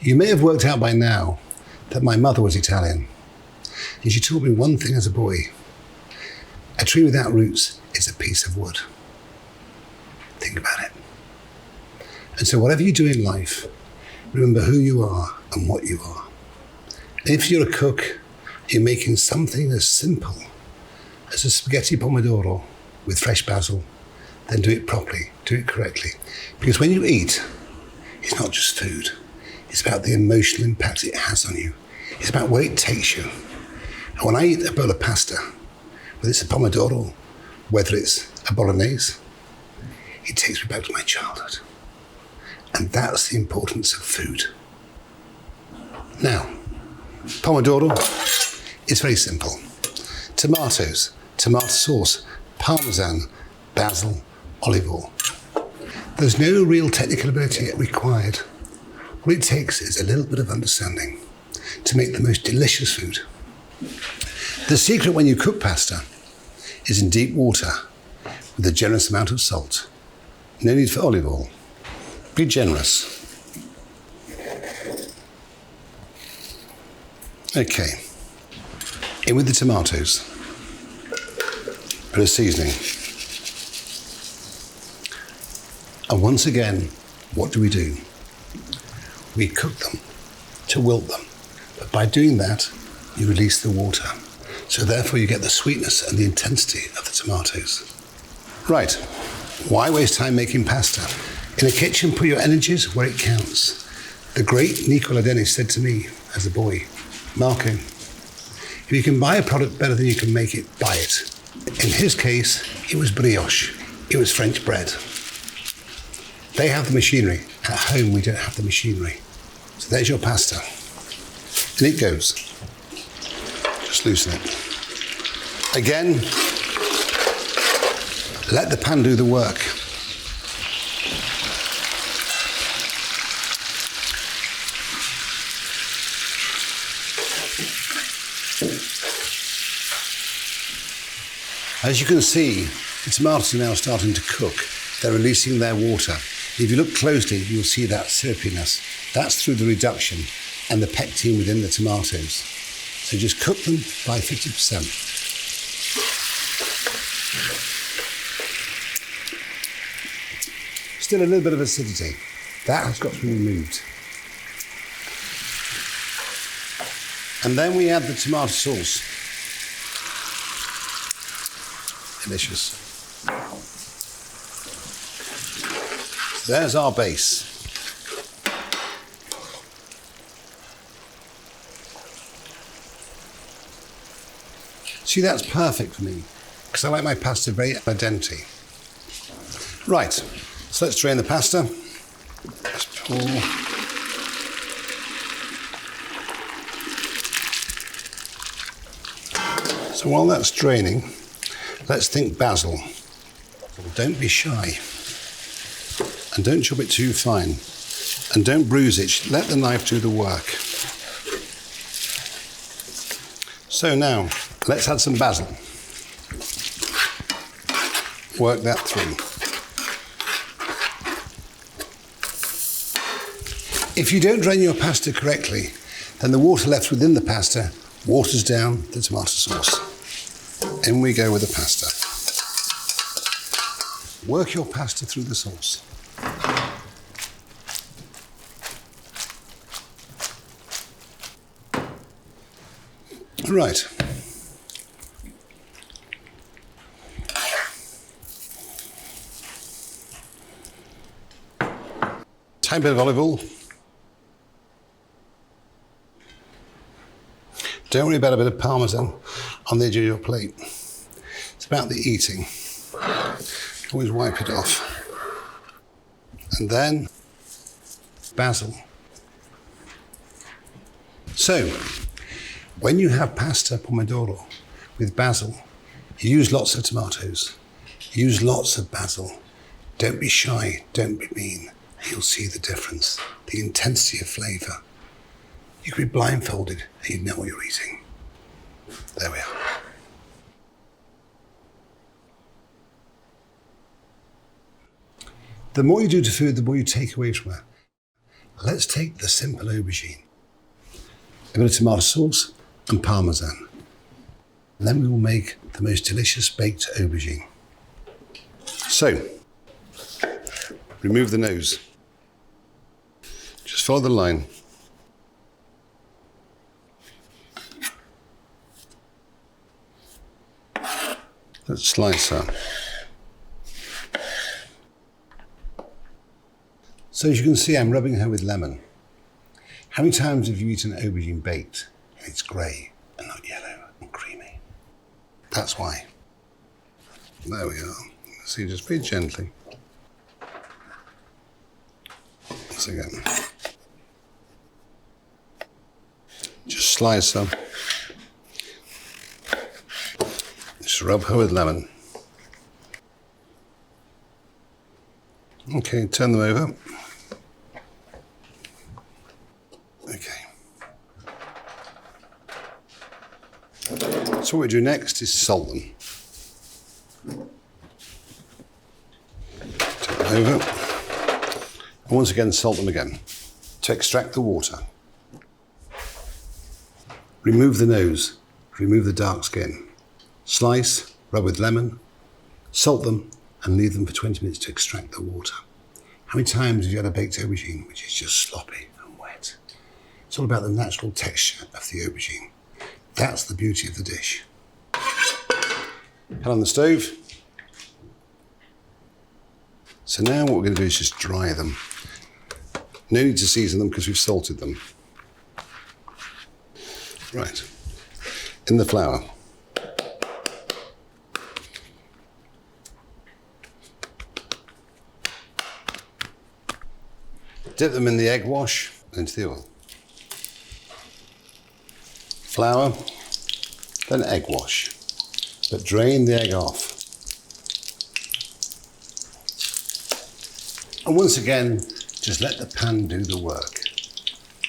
You may have worked out by now that my mother was Italian, and she taught me one thing as a boy. A tree without roots is a piece of wood. Think about it. And so whatever you do in life, remember who you are and what you are. And if you're a cook, you're making something as simple as a spaghetti pomodoro with fresh basil, then do it properly, do it correctly. Because when you eat, it's not just food. It's about the emotional impact it has on you. It's about where it takes you. And when I eat a bowl of pasta, whether it's a pomodoro, whether it's a bolognese, it takes me back to my childhood. And that's the importance of food. Now, pomodoro is very simple. Tomatoes, tomato sauce, parmesan, basil, olive oil. There's no real technical ability required. All it takes is a little bit of understanding to make the most delicious food. The secret when you cook pasta is in deep water with a generous amount of salt. No need for olive oil. Be generous. Okay, in with the tomatoes. Bit of seasoning. And once again, what do? We cook them to wilt them. But by doing that, you release the water. So therefore you get the sweetness and the intensity of the tomatoes. Right, why waste time making pasta? In a kitchen, put your energies where it counts. The great Nicola Dennis said to me as a boy, Marco, if you can buy a product better than you can make it, buy it. In his case, it was brioche. It was French bread. They have the machinery. At home, we don't have the machinery. So there's your pasta. And it goes. Just loosen it. Again, let the pan do the work. As you can see, the tomatoes are now starting to cook. They're releasing their water. If you look closely, you'll see that syrupiness. That's through the reduction and the pectin within the tomatoes. So just cook them by 50%. Still a little bit of acidity. That has got to be removed. And then we add the tomato sauce. Delicious. There's our base. See, that's perfect for me, because I like my pasta very al dente. Right, so let's drain the pasta. Just pour. So while that's draining, let's think basil. Don't be shy. And don't chop it too fine. And don't bruise it. Let the knife do the work. So now, let's add some basil. Work that through. If you don't drain your pasta correctly, then the water left within the pasta waters down the tomato sauce. In we go with the pasta. Work your pasta through the sauce. Right. Tiny bit of olive oil. Don't worry about a bit of parmesan on the edge of your plate. It's about the eating. Always wipe it off. And then basil. So, when you have pasta pomodoro with basil, use lots of tomatoes, use lots of basil. Don't be shy, don't be mean. You'll see the difference, the intensity of flavour. You could be blindfolded and you'd know what you're eating. There we are. The more you do to food, the more you take away from it. Let's take the simple aubergine, a bit of tomato sauce and parmesan. And then we will make the most delicious baked aubergine. So, remove the nose. Just follow the line. Let's slice her. So as you can see, I'm rubbing her with lemon. How many times have you eaten aubergine baked and it's grey and not yellow and creamy? That's why. There we are. See, just very gently. Once again. Just slice her. Just rub her with lemon. Okay, turn them over. Okay. So what we do next is salt them. Turn them over. And once again, salt them again to extract the water. Remove the nose, remove the dark skin. Slice, rub with lemon, salt them, and leave them for 20 minutes to extract the water. How many times have you had a baked aubergine which is just sloppy and wet? It's all about the natural texture of the aubergine. That's the beauty of the dish. Pan on the stove. So now what we're going to do is just dry them. No need to season them because we've salted them. Right. In the flour. Dip them in the egg wash and into the oil. Flour, then egg wash, but drain the egg off. And once again, just let the pan do the work.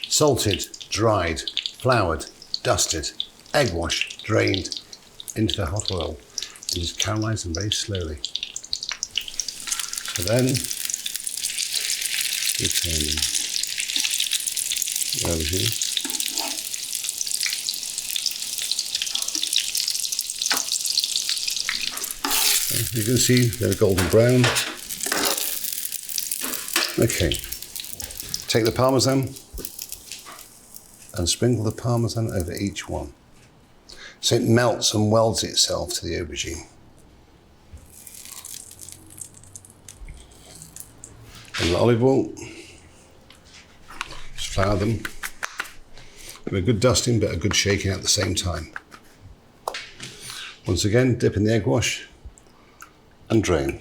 Salted, dried, floured, dusted, egg wash, drained into the hot oil, and just caramelize them very slowly. So then, you turn them over here. You can see they're golden brown. Okay, take the parmesan and sprinkle the parmesan over each one so it melts and welds itself to the aubergine. And the olive oil, just flour them. Have a good dusting but a good shaking at the same time. Once again, dip in the egg wash and drain.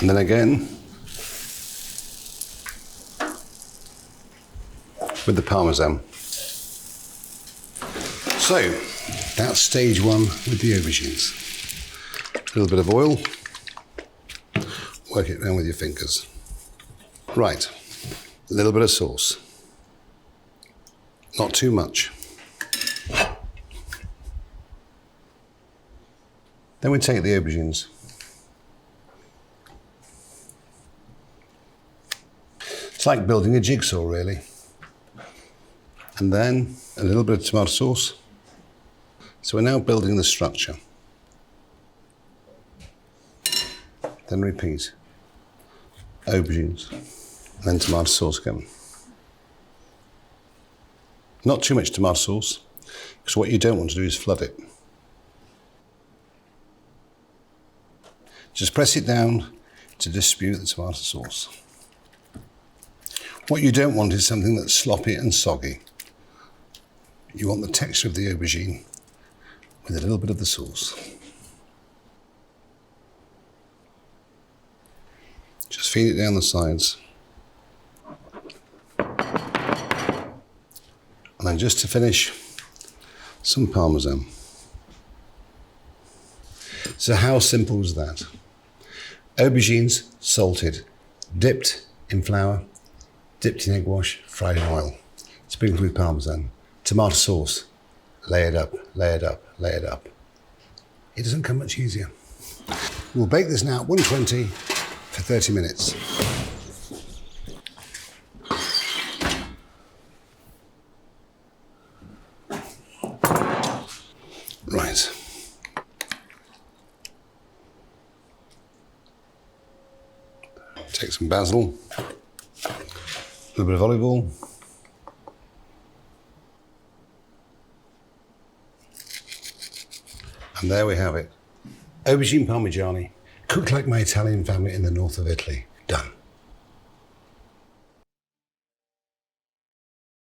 And then again with the parmesan. So that's stage one with the aubergines. A little bit of oil, work it around with your fingers. Right, a little bit of sauce. Not too much. Then we take the aubergines. It's like building a jigsaw, really. And then a little bit of tomato sauce. So we're now building the structure. Then repeat. Aubergines. And then tomato sauce again. Not too much tomato sauce, because what you don't want to do is flood it. Just press it down to distribute the tomato sauce. What you don't want is something that's sloppy and soggy. You want the texture of the aubergine with a little bit of the sauce. Just feed it down the sides. And then just to finish, some parmesan. So how simple is that? Aubergines salted, dipped in flour, dipped in egg wash, fried in oil, sprinkled with parmesan, tomato sauce, lay it up, lay it up, lay it up. it doesn't come much easier. We'll bake this now at 120 for 30 minutes. Right. Take some basil, a little bit of olive oil, and there we have it. Aubergine parmigiani, cooked like my Italian family in the north of Italy.